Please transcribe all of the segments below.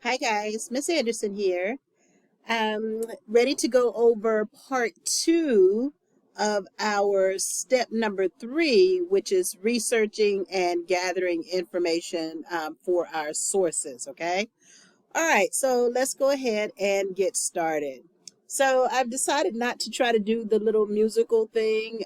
Hi guys, Miss Anderson here. Ready to go over part two of our step number three, which is researching and gathering information for our sources. Okay. All right, so let's go ahead and get started. So I've decided not to try to do the little musical thing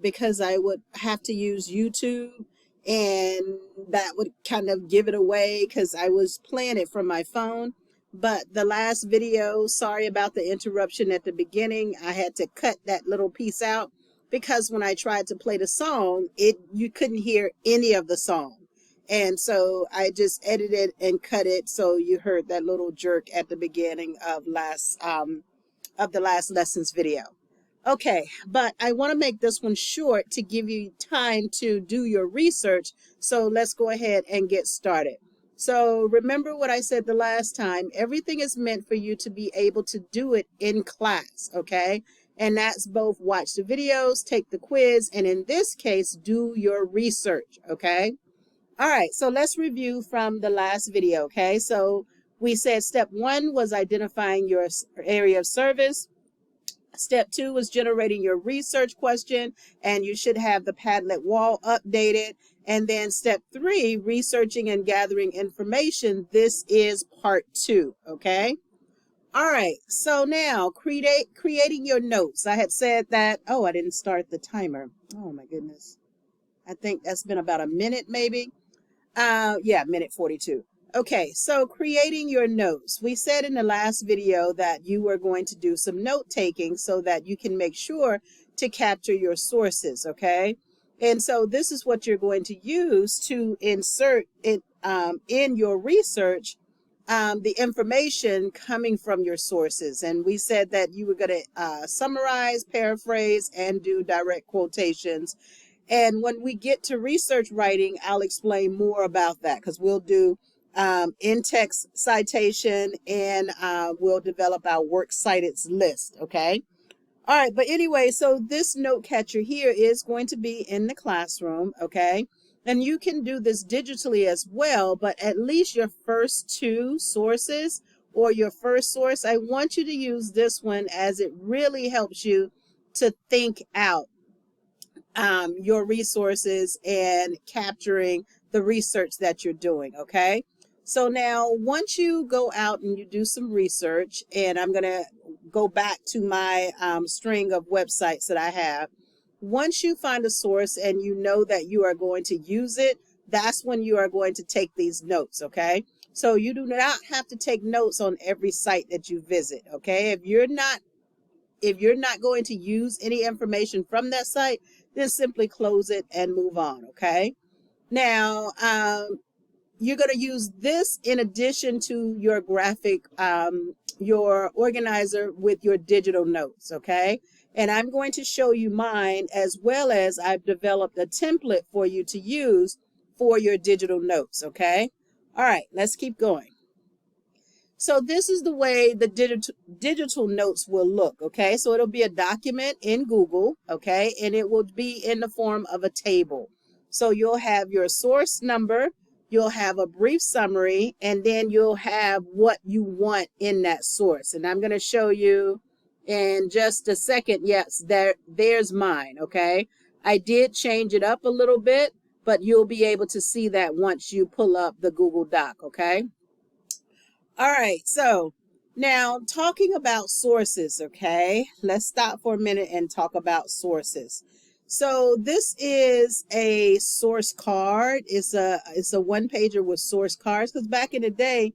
because I would have to use YouTube and that would kind of give it away because I was playing it from my phone. But the last video, sorry about the interruption at the beginning, I had to cut that little piece out because when I tried to play the song, you couldn't hear any of the song. And so I just edited and cut it so you heard that little jerk at the beginning of the last lessons video. Okay, but I want to make this one short to give you time to do your research. So let's go ahead and get started. So remember what I said the last time, everything is meant for you to be able to do it in class, okay? And that's both watch the videos, take the quiz, and in this case, do your research, okay? All right, so let's review from the last video, okay? So we said step one was identifying your area of service. Step two was generating your research question, and you should have the Padlet wall updated. And then step three, researching and gathering information. This is part two, okay? All right, so now creating your notes. I had said that, oh, I didn't start the timer. Oh my goodness. I think that's been about a minute maybe. Yeah, minute 42. Okay, so creating your notes. We said in the last video that you were going to do some note taking so that you can make sure to capture your sources, okay? And so this is what you're going to use to insert it in your research, the information coming from your sources. And we said that you were going to summarize, paraphrase, and do direct quotations. And when we get to research writing, I'll explain more about that because we'll do in-text citation and we'll develop our works cited list, okay? All right, but anyway, so this note catcher here is going to be in the classroom, okay? And you can do this digitally as well, but at least your first two sources or your first source, I want you to use this one as it really helps you to think out your resources and capturing the research that you're doing, okay? So now once you go out and you do some research, and I'm going to go back to my string of websites that I have. Once you find a source and you know that you are going to use it, that's when you are going to take these notes, okay? So you do not have to take notes on every site that you visit, okay? If you're not going to use any information from that site, then simply close it and move on, okay? Now, you're going to use this in addition to your graphic, your organizer with your digital notes, okay? And I'm going to show you mine as well as I've developed a template for you to use for your digital notes, okay? All right, let's keep going. So this is the way the digital notes will look, okay? So it'll be a document in Google, okay? And it will be in the form of a table. So you'll have your source number, you'll have a brief summary, and then you'll have what you want in that source. And I'm going to show you in just a second. Yes, there's mine, okay? I did change it up a little bit, but you'll be able to see that once you pull up the Google Doc, okay? All right, so now talking about sources, okay? Let's stop for a minute and talk about sources. So this is a source card. It's a one pager with source cards because back in the day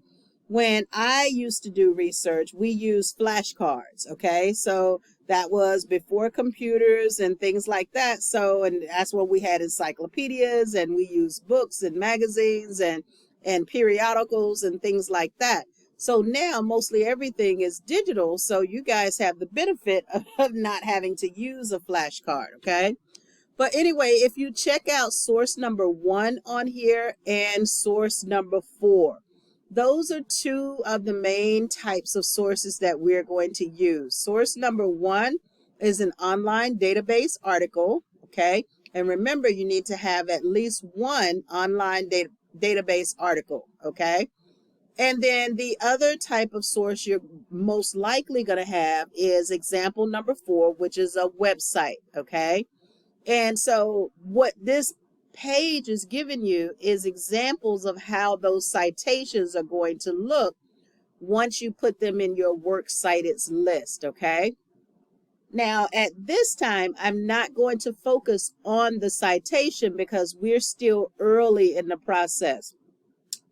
when I used to do research, we used flashcards, okay? So that was before computers and things like that. So, and that's when we had encyclopedias and we used books and magazines and periodicals and things like that. So now mostly everything is digital. So you guys have the benefit of not having to use a flashcard, okay? But anyway, if you check out source number 1 on here and source number 4, those are two of the main types of sources that we're going to use. Source number 1 is an online database article, okay? And remember, you need to have at least one online database article, okay? And then the other type of source you're most likely going to have is example number 4, which is a website. Okay. And so what this page is giving you is examples of how those citations are going to look once you put them in your works cited list. Okay. Now, at this time, I'm not going to focus on the citation because we're still early in the process.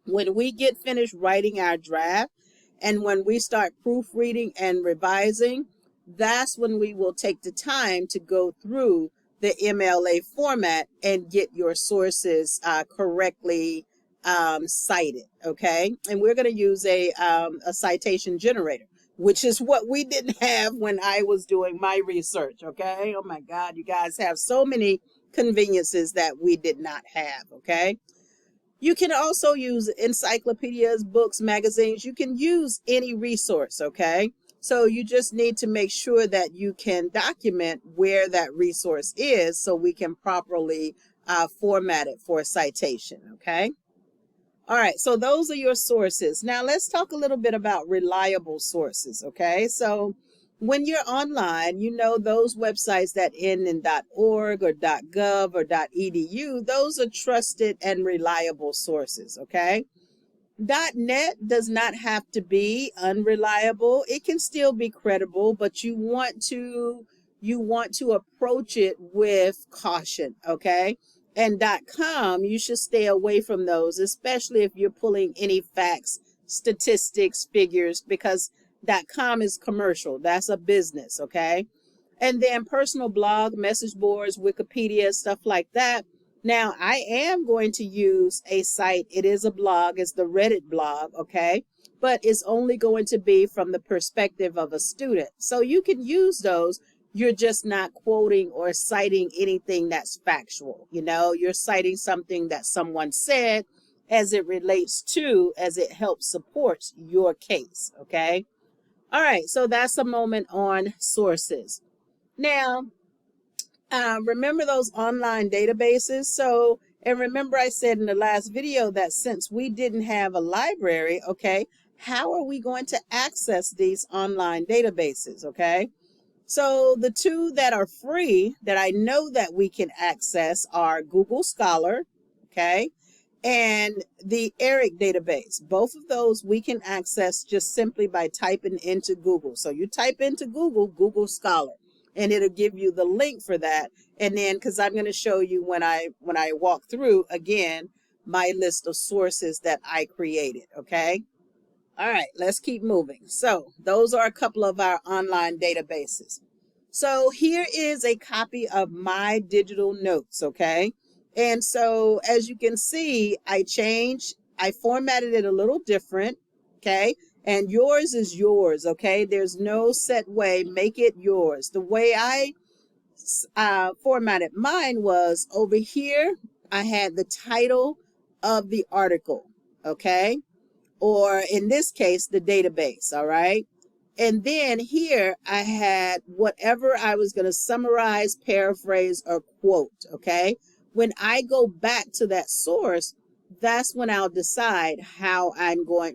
When we get finished writing our draft and when we start proofreading and revising, that's when we will take the time to go through the MLA format and get your sources correctly cited. Okay. And we're going to use a citation generator, which is what we didn't have when I was doing my research. Okay. Oh my God, you guys have so many conveniences that we did not have. Okay. You can also use encyclopedias, books, magazines. You can use any resource, okay? So you just need to make sure that you can document where that resource is so we can properly format it for a citation, okay? All right, so those are your sources. Now let's talk a little bit about reliable sources, okay? So when you're online, you know those websites that end in .org or .gov or .edu, those are trusted and reliable sources, okay? .net does not have to be unreliable. It can still be credible, but you want to approach it with caution, okay? And .com, you should stay away from those, especially if you're pulling any facts, statistics, figures, because .com is commercial. That's a business, okay? And then personal blog, message boards, Wikipedia, stuff like that. Now, I am going to use a site. It is a blog. It's the Reddit blog, okay? But it's only going to be from the perspective of a student. So you can use those. You're just not quoting or citing anything that's factual. You know, you're citing something that someone said as it relates to, as it helps support your case, okay? All right, so that's a moment on sources. Now, remember those online databases? So, and remember I said in the last video that since we didn't have a library, okay, how are we going to access these online databases, okay? So the two that are free that I know that we can access are Google Scholar, okay, and the ERIC database. Both of those we can access just simply by typing into Google. So you type into Google, Google Scholar, and it'll give you the link for that. And then, because I'm going to show you when I walk through again my list of sources that I created, okay? All right, let's keep moving. So those are a couple of our online databases. So here is a copy of my digital notes, okay? And so as you can see, I formatted it a little different, okay? And yours is yours, okay? There's no set way, make it yours. The way I formatted mine was over here, I had the title of the article, okay? Or in this case, the database, all right? And then here I had whatever I was going to summarize, paraphrase, or quote, okay? When I go back to that source, that's when I'll decide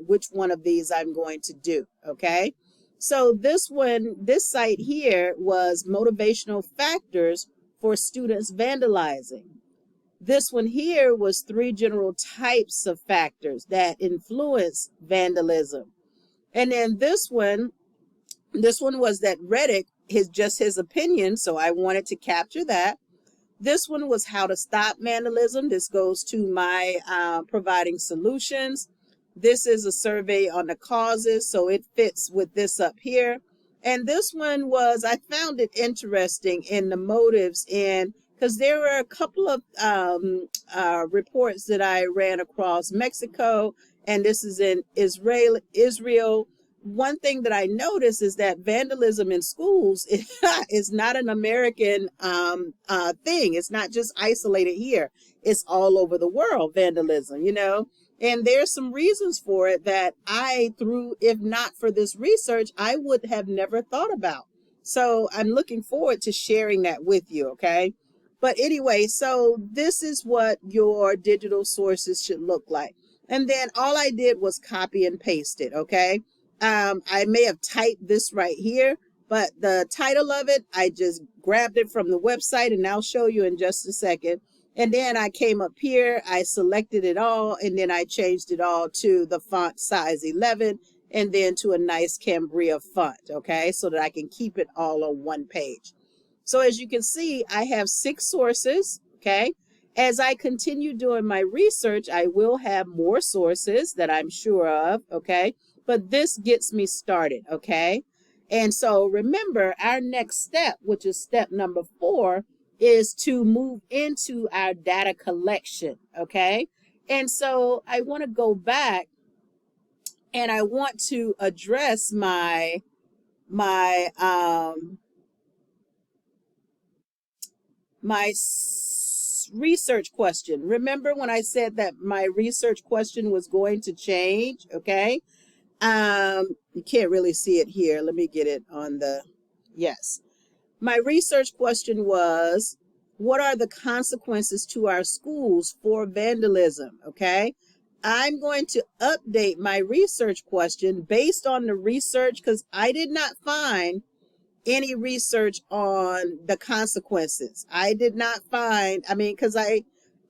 which one of these I'm going to do, okay? So this site here was motivational factors for students vandalizing. This one here was 3 general types of factors that influence vandalism. And then this one was that Reddick just his opinion, so I wanted to capture that. This one was how to stop vandalism. This goes to my providing solutions. This is a survey on the causes, so it fits with this up here. And this one was, I found it interesting in the motives because there were a couple of reports that I ran across Mexico, and this is in Israel. One thing that I noticed is that vandalism in schools is not an American thing. It's not just isolated here. It's all over the world, vandalism, you know. And there's some reasons for it that if not for this research, I would have never thought about. So I'm looking forward to sharing that with you, okay? But anyway, so this is what your digital sources should look like. And then all I did was copy and paste it, okay? I may have typed this right here, but the title of it, I just grabbed it from the website, and I'll show you in just a second. And then I came up here, I selected it all, and then I changed it all to the font size 11, and then to a nice Cambria font, okay? So that I can keep it all on one page. So as you can see, I have 6 sources, okay? As I continue doing my research, I will have more sources that I'm sure of, okay? But this gets me started, okay? And so remember, our next step, which is step number 4, is to move into our data collection, okay? And so I want to go back and I want to address my research question. Remember when I said that my research question was going to change, okay? You can't really see it here. Let me get it on the, yes. My research question was, what are the consequences to our schools for vandalism, okay? I'm going to update my research question based on the research because I did not find any research on the consequences. I did not find, because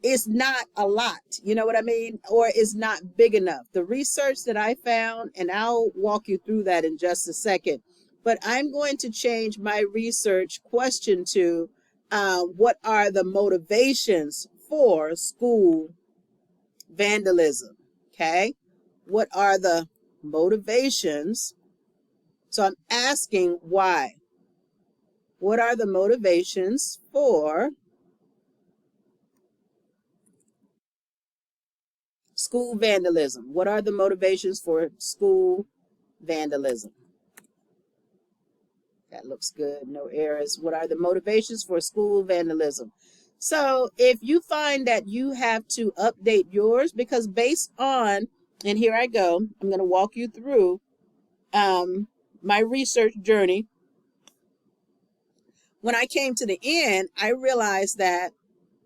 it's not a lot, you know what I mean? Or it's not big enough. The research that I found, and I'll walk you through that in just a second, but I'm going to change my research question to what are the motivations for school vandalism, okay? What are the motivations? So I'm asking why. What are the motivations for school vandalism? What are the motivations for school vandalism? That looks good. No errors. What are the motivations for school vandalism? So if you find that you have to update yours, because based on, and here I go, I'm going to walk you through my research journey. When I came to the end, I realized that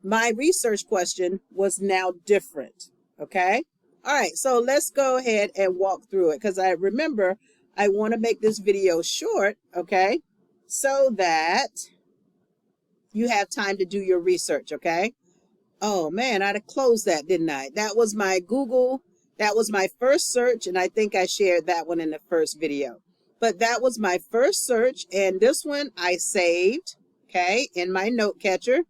my research question was now different, okay? All right, so let's go ahead and walk through it because I remember I want to make this video short, okay? So that you have time to do your research, okay? Oh man, I'd have closed that, didn't I? That was my Google, that was my first search, and I think I shared that one in the first video. But that was my first search, and this one I saved, okay, in my note catcher.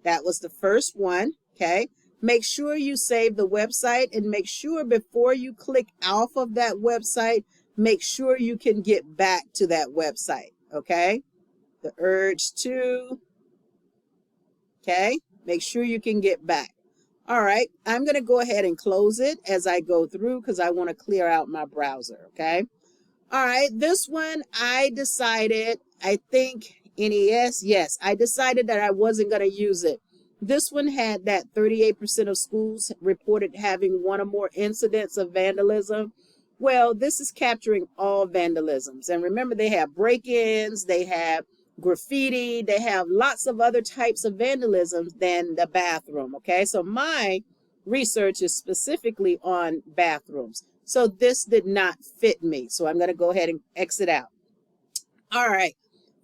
That was the first one, okay? Make sure you save the website, and make sure before you click off of that website, make sure you can get back to that website, okay? The urge to, okay? Make sure you can get back. All right, I'm going to go ahead and close it as I go through because I want to clear out my browser, okay? All right, this one I decided, I think NES, yes, I decided that I wasn't going to use it. This one had that 38% of schools reported having one or more incidents of vandalism. Well, this is capturing all vandalisms. And remember, they have break-ins, they have graffiti, they have lots of other types of vandalisms than the bathroom, okay? So my research is specifically on bathrooms. So this did not fit me. So I'm going to go ahead and exit out. All right.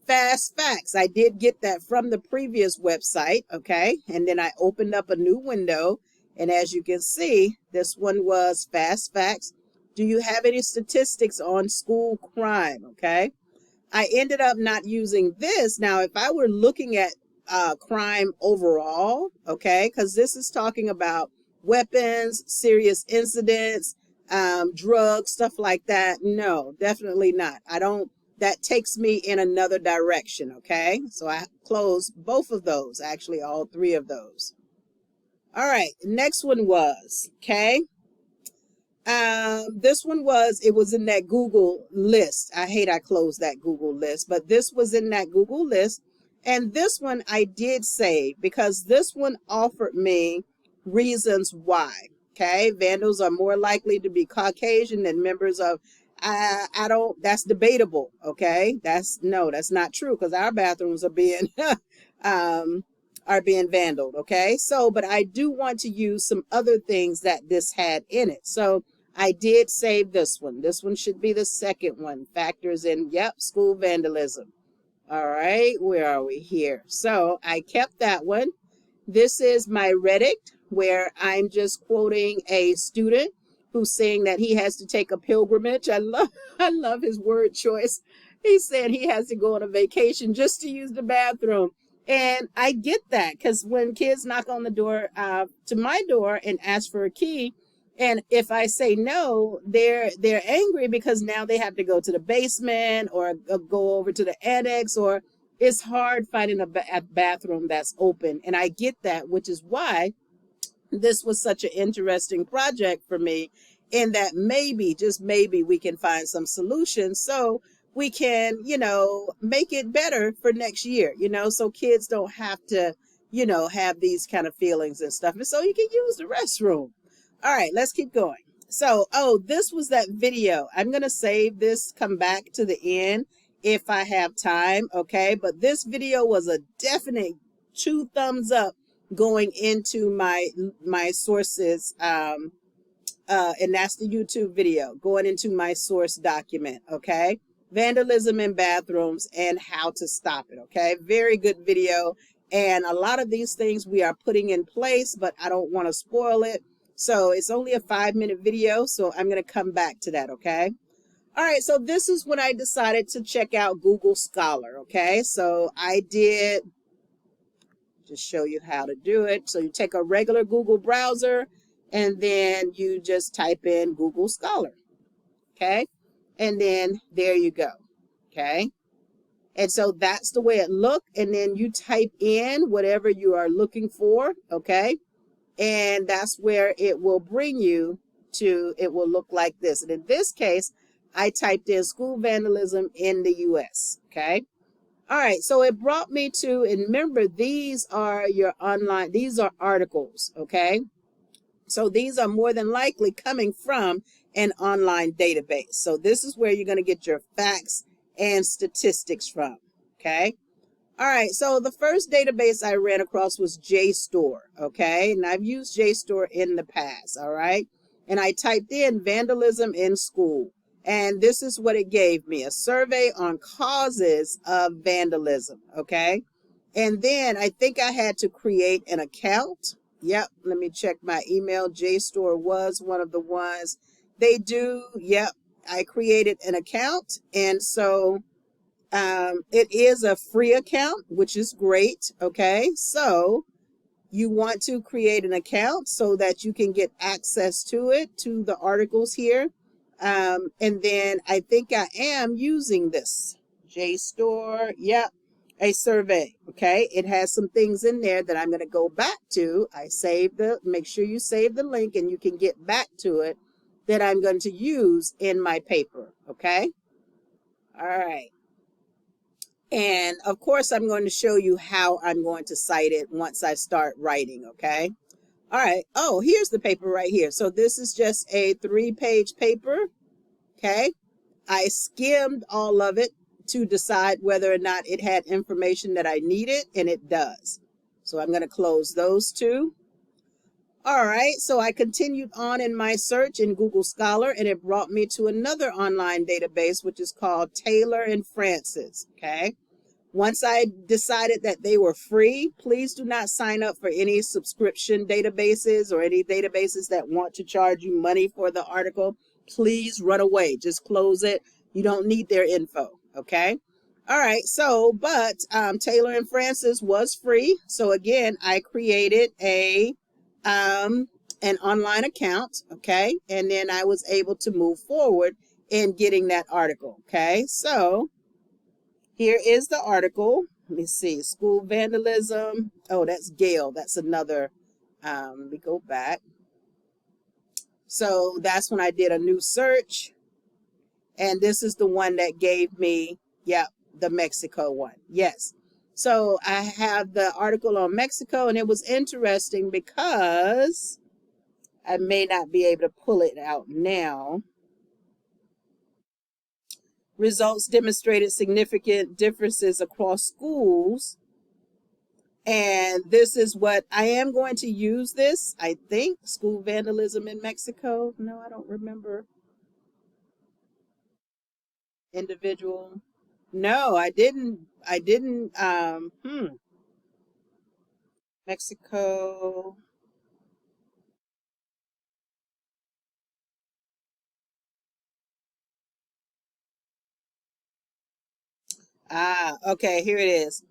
Fast Facts. I did get that from the previous website, okay? And then I opened up a new window. And as you can see, this one was Fast Facts. Do you have any statistics on school crime, okay? I ended up not using this. Now, if I were looking at crime overall, okay, because this is talking about weapons, serious incidents, drugs, stuff like that. No, definitely not. I don't, that takes me in another direction, okay? So I closed both of those, actually all 3 of those. All right, next one was, okay? This one was, it was in that Google list. I hate I closed that Google list, but this was in that Google list. And this one I did save because this one offered me reasons why. Okay, vandals are more likely to be Caucasian than members of, I don't, that's debatable. Okay, that's not true because our bathrooms are being are being vandaled. Okay. So, but I do want to use some other things that this had in it. So I did save this one. This one should be the second one. Factors in, yep, school vandalism. All right. Where are we here? So I kept that one. This is my Reddit, where I'm just quoting a student who's saying that he has to take a pilgrimage. I love his word choice. He said he has to go on a vacation just to use the bathroom. And I get that, because when kids knock on the door, to my door, and ask for a key, and if I say no, they're angry because now they have to go to the basement or go over to the annex, or it's hard finding a bathroom that's open. And I get that, which is why this was such an interesting project for me, in that maybe, just maybe, we can find some solutions so we can, make it better for next year, so kids don't have to, have these kind of feelings and stuff. And so you can use the restroom. All right, let's keep going. So, this was that video. I'm going to save this, come back to the end if I have time, okay? But this video was a definite 2 thumbs up going into my sources, and that's the YouTube video, going into my source document, okay? Vandalism in bathrooms and how to stop it, okay? Very good video. And a lot of these things we are putting in place, but I don't want to spoil it. So it's only a 5-minute video, so I'm going to come back to that, okay? All right, so this is when I decided to check out Google Scholar, okay? So I did just show you how to do it. So you take a regular Google browser, and then you just type in Google Scholar, okay? And then there you go, okay? And so that's the way it looked. And then you type in whatever you are looking for, okay? And that's where it will bring you to, it will look like this. And in this case, I typed in school vandalism in the US, okay? All right, so it brought me to, and remember, these are your online, these are articles, okay? So these are more than likely coming from an online database. So this is where you're going to get your facts and statistics from, okay? All right, so the first database I ran across was JSTOR, okay? And I've used JSTOR in the past, all right? And I typed in vandalism in school. And this is what it gave me, a survey on causes of vandalism, okay? And then I think I had to create an account. Yep, let me check my email. JSTOR was one of the ones. They do, yep, I created an account. And so it is a free account, which is great, okay? So you want to create an account so that you can get access to it, to the articles here. And then I think I am using this JSTOR, yep, a survey, okay? It has some things in there that I'm going to go back to. I saved make sure you save the link and you can get back to it, that I'm going to use in my paper, okay? All right. And of course, I'm going to show you how I'm going to cite it once I start writing, okay? All right. Oh, here's the paper right here. So this is just a 3-page paper, okay? I skimmed all of it to decide whether or not it had information that I needed, and it does. So I'm going to close those 2. All right, so I continued on in my search in Google Scholar, and it brought me to another online database, which is called Taylor and Francis, okay? Once I decided that they were free, please do not sign up for any subscription databases or any databases that want to charge you money for the article. Please run away. Just close it. You don't need their info, okay? All right, so, but Taylor and Francis was free. So again, I created an online account, okay? And then I was able to move forward in getting that article, okay? So here is the article. Let me see, school vandalism. Oh, that's Gale. That's another, let me go back. So that's when I did a new search. And this is the one that gave me, yep, the Mexico one. Yes. So I have the article on Mexico, and it was interesting because I may not be able to pull it out now. Results demonstrated significant differences across schools And this is what I am going to use this, I think, school vandalism in Mexico. No, I don't remember. Individual. No, I didn't Mexico. Okay, here it is.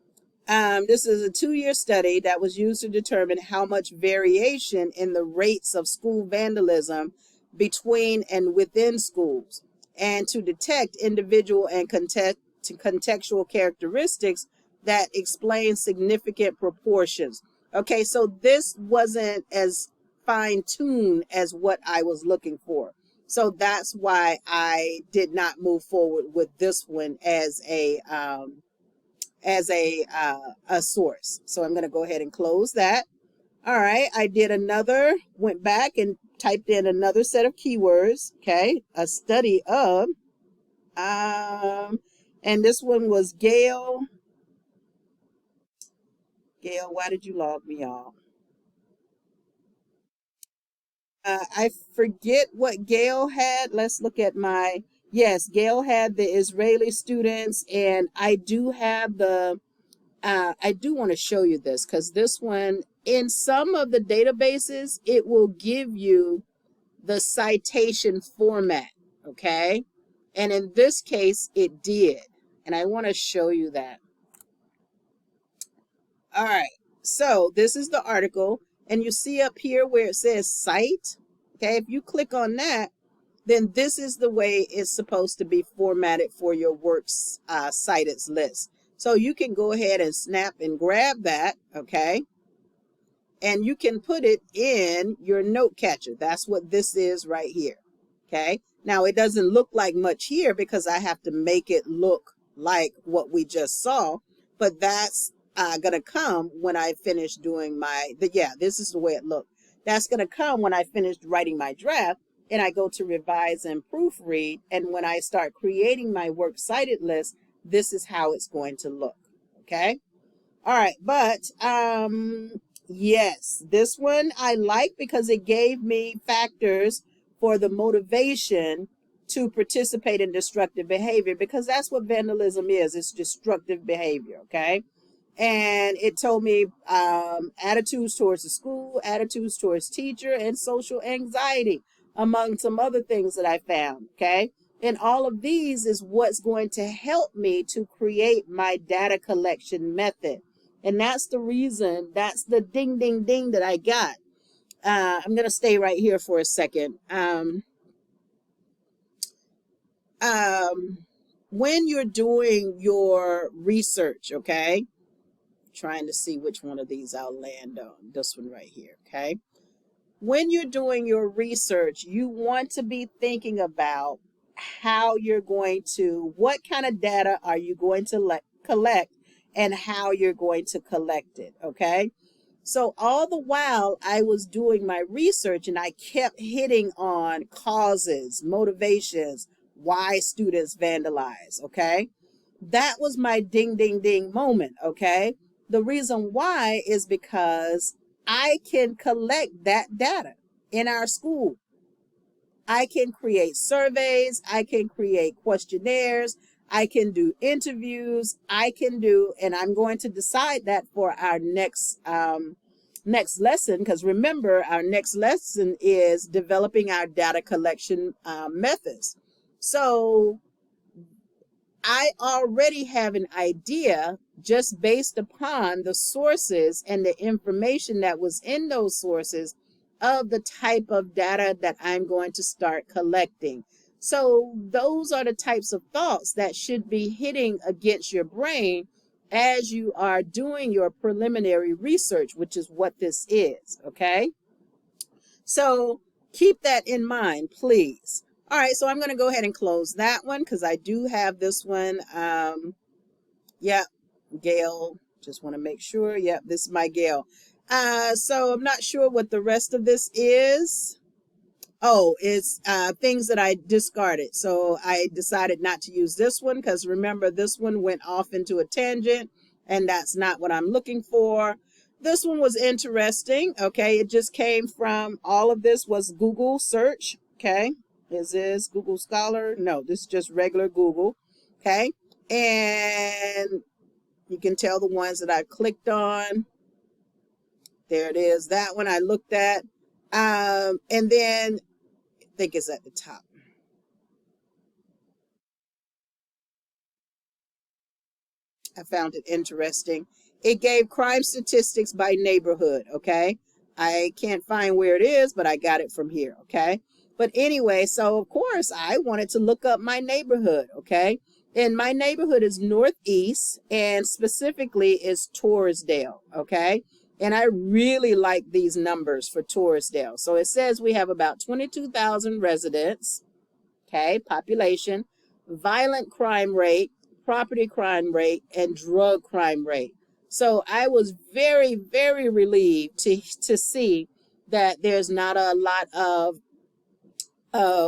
This is a 2-year study that was used to determine how much variation in the rates of school vandalism between and within schools, and to detect individual and contextual characteristics that explain significant proportions. Okay, so this wasn't as fine tuned as what I was looking for. So that's why I did not move forward with this one as a source. So I'm going to go ahead and close that. All right, I did another, went back and typed in another set of keywords. Okay, a study of, and this one was Gail. Gail, why did you log me off? I forget what Gail had. Let's look at my, yes, Gail had the Israeli students, and I do have the I do want to show you this because this one, in some of the databases, it will give you the citation format, okay? And in this case, it did. And I want to show you that. All right, so this is the article, and you see up here where it says cite, okay? If you click on that, then this is the way it's supposed to be formatted for your works cited list. So you can go ahead and snap and grab that, okay? And you can put it in your note catcher. That's what this is right here, okay? Now, it doesn't look like much here because I have to make it look like what we just saw, but that's going to come when I finish doing this is the way it looked. That's going to come when I finished writing my draft and I go to revise and proofread. And when I start creating my works cited list, this is how it's going to look. Okay. All right. But yes, this one I like because it gave me factors for the motivation to participate in destructive behavior, because that's what vandalism is. It's destructive behavior. Okay. And it told me attitudes towards the school, attitudes towards teacher, and social anxiety, among some other things that I found. Okay. And all of these is what's going to help me to create my data collection method. And that's the reason, that's the ding, ding, ding that I got. I'm going to stay right here for a second. When you're doing your research, okay, trying to see which one of these I'll land on. This one right here, okay? When you're doing your research, you want to be thinking about how you're going to, what kind of data are you going to collect and how you're going to collect it, okay? So all the while I was doing my research and I kept hitting on causes, motivations, why students vandalize, okay? That was my ding, ding, ding moment, okay? The reason why is because I can collect that data in our school. I can create surveys, I can create questionnaires, I can do interviews, and I'm going to decide that for our next lesson, because remember, our next lesson is developing our data collection methods. So I already have an idea just based upon the sources and the information that was in those sources of the type of data that I'm going to start collecting. So those are the types of thoughts that should be hitting against your brain as you are doing your preliminary research, which is what this is, okay? So keep that in mind, please. All right, so I'm going to go ahead and close that one because I do have this one. Yep, Gail, just want to make sure. Yep, this is my Gail. So I'm not sure what the rest of this is. Oh, it's things that I discarded. So I decided not to use this one because remember, this one went off into a tangent and that's not what I'm looking for. this one was interesting. Okay, it just came from, all of this was Google search. Okay, is this Google Scholar? No, this is just regular Google. Okay, and you can tell the ones that I clicked on. There it is. That one I looked at. And then I think it's at the top. I found it interesting. It gave crime statistics by neighborhood. Okay. I can't find where it is, but I got it from here. Okay. But anyway, so of course I wanted to look up my neighborhood. Okay. And my neighborhood is Northeast, and specifically is Torresdale. Okay. And I really like these numbers for Torresdale. So it says we have about 22,000 residents. Okay. Population, violent crime rate, property crime rate, and drug crime rate. So I was very, very relieved to see that there's not a lot of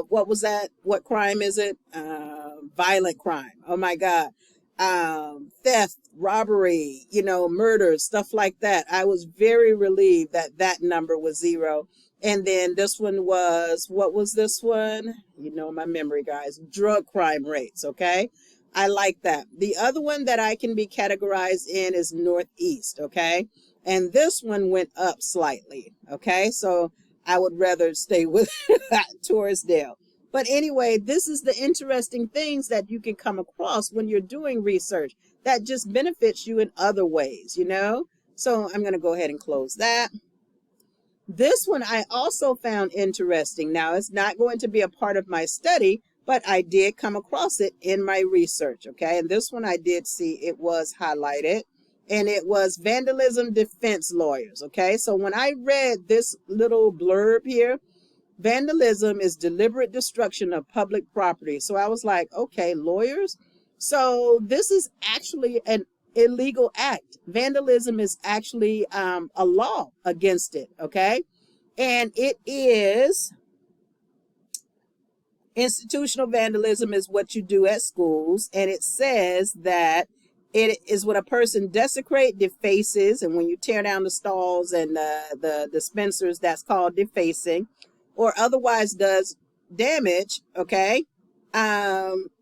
what was that? What crime is it? Violent crime. Oh my God. Theft, robbery, murder, stuff like that. I was very relieved that that number was 0. And then this one was, what was this one? My memory, guys. Drug crime rates. Okay. I like that. The other one that I can be categorized in is Northeast. Okay. And this one went up slightly. Okay. So I would rather stay with Torresdale. But anyway, this is the interesting things that you can come across when you're doing research that just benefits you in other ways, So I'm going to go ahead and close that. This one I also found interesting. Now, it's not going to be a part of my study, but I did come across it in my research, okay? And this one I did see it was highlighted, and it was vandalism defense lawyers, okay? So when I read this little blurb here, vandalism is deliberate destruction of public property. So I was like, okay, lawyers? So this is actually an illegal act. Vandalism is actually a law against it, okay? And it is, institutional vandalism is what you do at schools. And it says that it is when a person desecrates, defaces, and when you tear down the stalls and the dispensers, that's called defacing, or otherwise does damage, okay,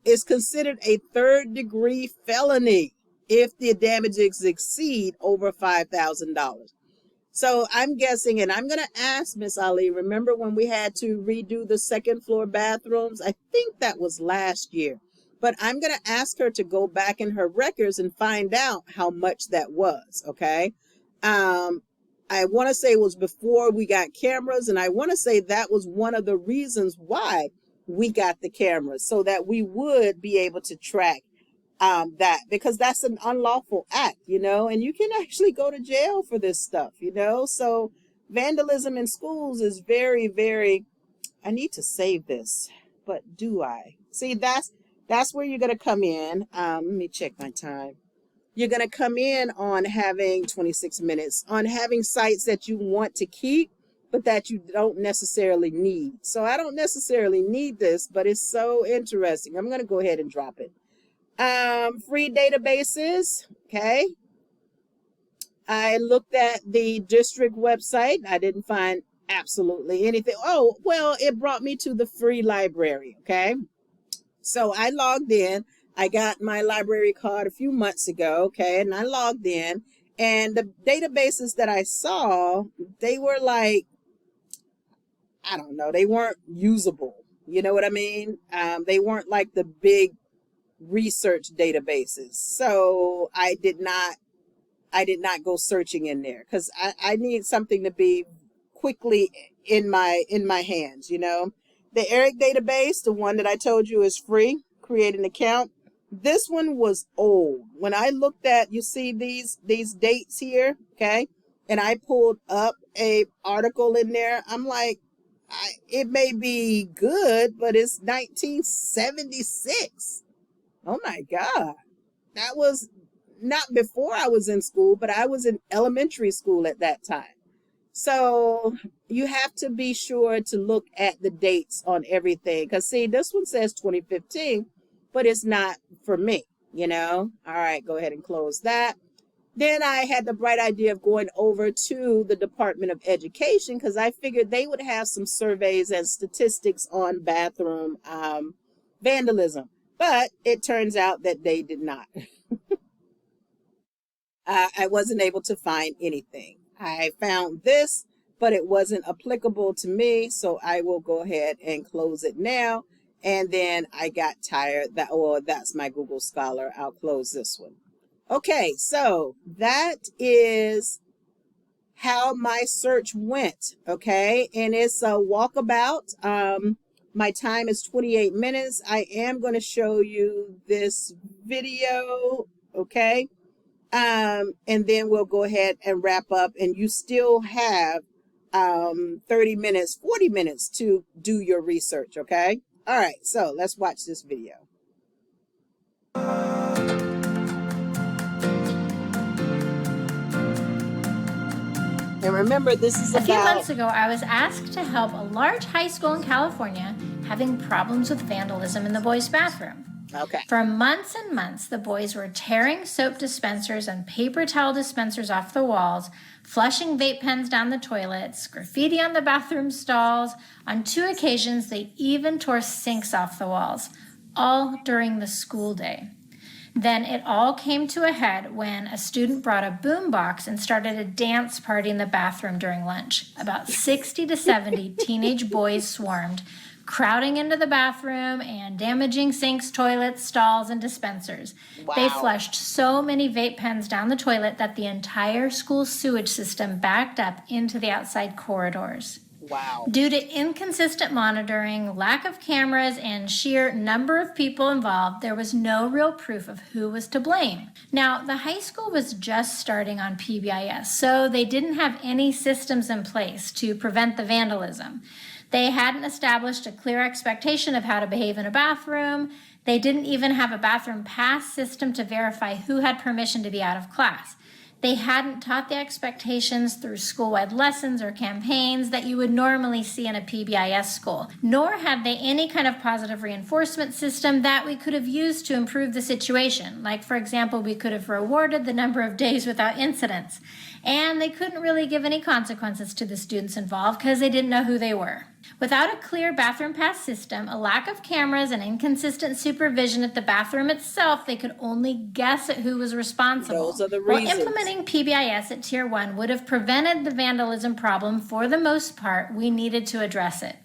is considered a third-degree felony if the damages exceed over $5,000. So I'm guessing, and I'm going to ask Miss Ali, remember when we had to redo the second floor bathrooms? I think that was last year. But I'm going to ask her to go back in her records and find out how much that was, okay? I want to say it was before we got cameras, and I want to say that was one of the reasons why we got the cameras, so that we would be able to track that, because that's an unlawful act, and you can actually go to jail for this stuff, So vandalism in schools is very, very, I need to save this, but do I? See, that's where you're going to come in. Let me check my time. You're going to come in on having 26 minutes, on having sites that you want to keep, but that you don't necessarily need. So I don't necessarily need this, but it's so interesting. I'm going to go ahead and drop it. Free databases. Okay. I looked at the district website. I didn't find absolutely anything. Oh, well, it brought me to the free library. Okay. So I logged in. I got my library card a few months ago, okay, and I logged in, and the databases that I saw, they were like, I don't know, they weren't usable. You know what I mean? They weren't like the big research databases. So I did not go searching in there, because I need something to be quickly in my hands, The ERIC database, the one that I told you is free, create an account. This one was old. When I looked at, you see these dates here, okay? And I pulled up a article in there. I'm like, it may be good, but it's 1976. Oh my God. That was not before I was in school, but I was in elementary school at that time. So you have to be sure to look at the dates on everything. Because see, this one says 2015, but it's not for me, All right, go ahead and close that. Then I had the bright idea of going over to the Department of Education because I figured they would have some surveys and statistics on bathroom vandalism. But it turns out that they did not. I wasn't able to find anything. I found this, but it wasn't applicable to me, so I will go ahead and close it now. And then I got tired that, oh, that's my Google Scholar. I'll close this one. Okay, so that is how my search went, okay? And it's a walkabout. My time is 28 minutes. I am going to show you this video, okay? And then we'll go ahead and wrap up, and you still have 30 minutes, 40 minutes to do your research, okay? All right, so let's watch this video. And remember, this is A few months ago, I was asked to help a large high school in California having problems with vandalism in the boys' bathroom. Okay. For months and months, the boys were tearing soap dispensers and paper towel dispensers off the walls, flushing vape pens down the toilets, graffiti on the bathroom stalls. On 2 occasions, they even tore sinks off the walls, all during the school day. Then it all came to a head when a student brought a boombox and started a dance party in the bathroom during lunch. About 60 to 70 teenage boys swarmed, crowding into the bathroom and damaging sinks, toilets, stalls, and dispensers. Wow. They flushed so many vape pens down the toilet that the entire school sewage system backed up into the outside corridors. Wow. Due to inconsistent monitoring, lack of cameras, and sheer number of people involved, there was no real proof of who was to blame. Now, the high school was just starting on PBIS, so they didn't have any systems in place to prevent the vandalism. They hadn't established a clear expectation of how to behave in a bathroom. They didn't even have a bathroom pass system to verify who had permission to be out of class. They hadn't taught the expectations through school-wide lessons or campaigns that you would normally see in a PBIS school, nor had they any kind of positive reinforcement system that we could have used to improve the situation. Like, for example, we could have rewarded the number of days without incidents. And they couldn't really give any consequences to the students involved because they didn't know who they were. Without a clear bathroom pass system, a lack of cameras, and inconsistent supervision at the bathroom itself, they could only guess at who was responsible. Those are the reasons. While implementing PBIS at Tier 1 would have prevented the vandalism problem for the most part, we needed to address it.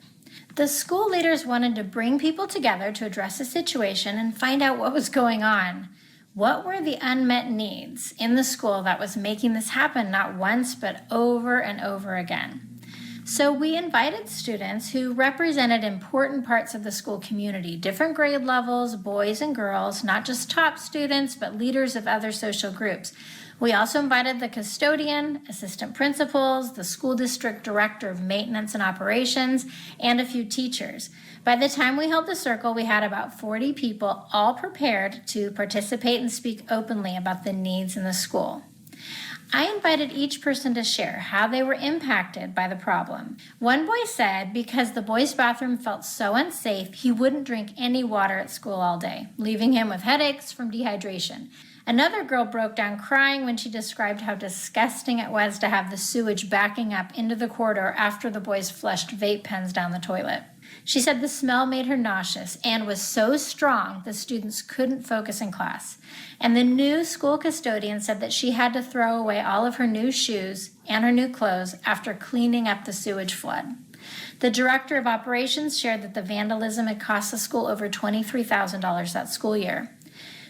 The school leaders wanted to bring people together to address the situation and find out what was going on. What were the unmet needs in the school that was making this happen not once but over and over again? So we invited students who represented important parts of the school community, different grade levels, boys and girls, not just top students, but leaders of other social groups. We also invited the custodian, assistant principals, the school district director of maintenance and operations, and a few teachers. By the time we held the circle, we had about 40 people all prepared to participate and speak openly about the needs in the school. I invited each person to share how they were impacted by the problem. One boy said because the boys' bathroom felt so unsafe, he wouldn't drink any water at school all day, leaving him with headaches from dehydration. Another girl broke down crying when she described how disgusting it was to have the sewage backing up into the corridor after the boys flushed vape pens down the toilet. She said the smell made her nauseous and was so strong the students couldn't focus in class. And the new school custodian said that she had to throw away all of her new shoes and her new clothes after cleaning up the sewage flood. The director of operations shared that the vandalism had cost the school over $23,000 that school year.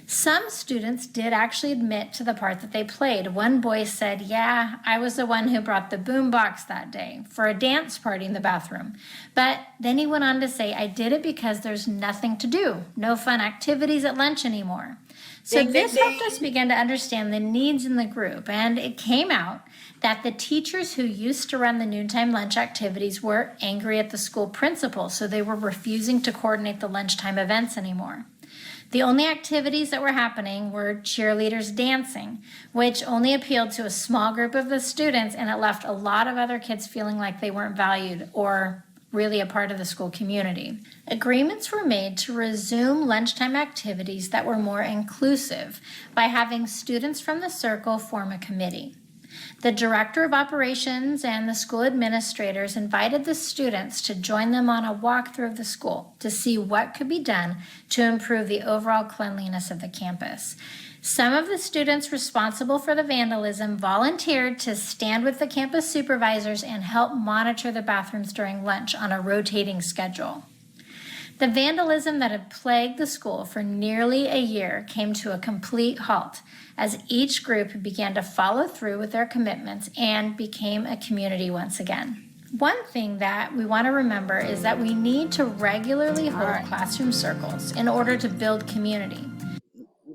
Some students did actually admit to the part that they played. One boy said, "Yeah, I was the one who brought the boombox that day for a dance party in the bathroom." But then he went on to say, "I did it because there's nothing to do, no fun activities at lunch anymore." So this helped us begin to understand the needs in the group, and it came out that the teachers who used to run the noontime lunch activities were angry at the school principal, so they were refusing to coordinate the lunchtime events anymore. The only activities that were happening were cheerleaders dancing, which only appealed to a small group of the students, and it left a lot of other kids feeling like they weren't valued or really a part of the school community. Agreements were made to resume lunchtime activities that were more inclusive by having students from the circle form a committee. The director of operations and the school administrators invited the students to join them on a walkthrough of the school to see what could be done to improve the overall cleanliness of the campus. Some of the students responsible for the vandalism volunteered to stand with the campus supervisors and help monitor the bathrooms during lunch on a rotating schedule. The vandalism that had plagued the school for nearly a year came to a complete halt as each group began to follow through with their commitments and became a community once again. One thing that we want to remember is that we need to regularly hold classroom circles in order to build community.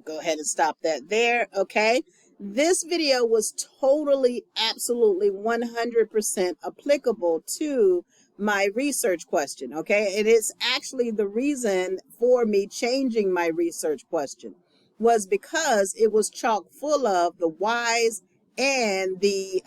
Go ahead and stop that there, okay? This video was totally, absolutely 100% applicable to my research question, okay? And it's actually the reason for me changing my research question was because it was chock full of the whys and the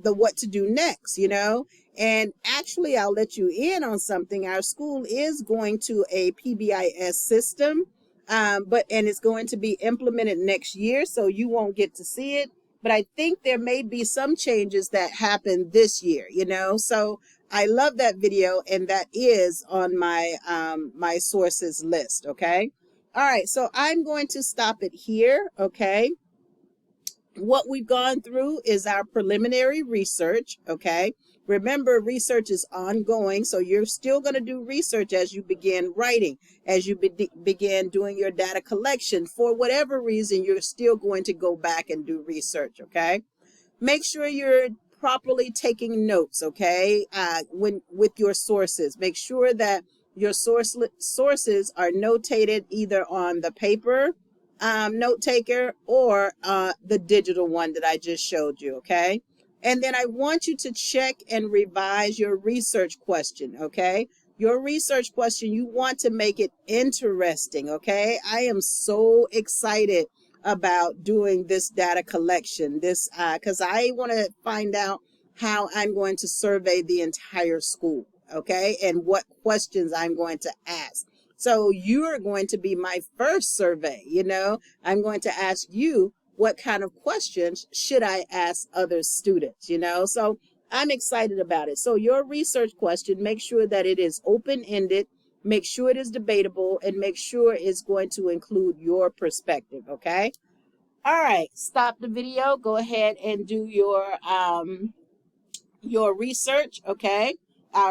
what to do next, you know? And actually, I'll let you in on something. Our school is going to a PBIS system, and it's going to be implemented next year, so you won't get to see it. But I think there may be some changes that happen this year, you know? So I love that video, and that is on my my sources list, okay? All right, so I'm going to stop it here, okay? What we've gone through is our preliminary research, okay? Remember, research is ongoing, so you're still going to do research as you begin writing, as you begin doing your data collection. For whatever reason, you're still going to go back and do research, okay? Make sure you're properly taking notes, okay? With your sources, make sure that your sources are notated either on the paper note taker or the digital one that I just showed you, okay? And then I want you to check and revise your research question, okay? Your research question, you want to make it interesting, okay? I am so excited about doing this data collection, because I want to find out how I'm going to survey the entire school, okay? And what questions I'm going to ask. So you're going to be my first survey, you know? I'm going to ask you, what kind of questions should I ask other students, you know? So I'm excited about it. So your research question, make sure that it is open-ended, make sure it is debatable, and make sure it's going to include your perspective, okay? All right, stop the video. Go ahead and do your research, okay?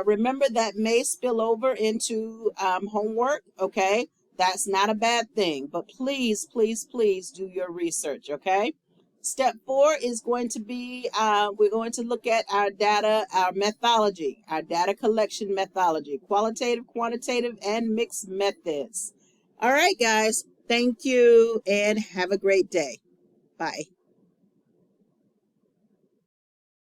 Remember that may spill over into homework, okay? That's not a bad thing, but please, please, please do your research, okay? Step 4 is going to be, we're going to look at our data, our methodology, our data collection methodology, qualitative, quantitative, and mixed methods. All right, guys, thank you and have a great day. Bye.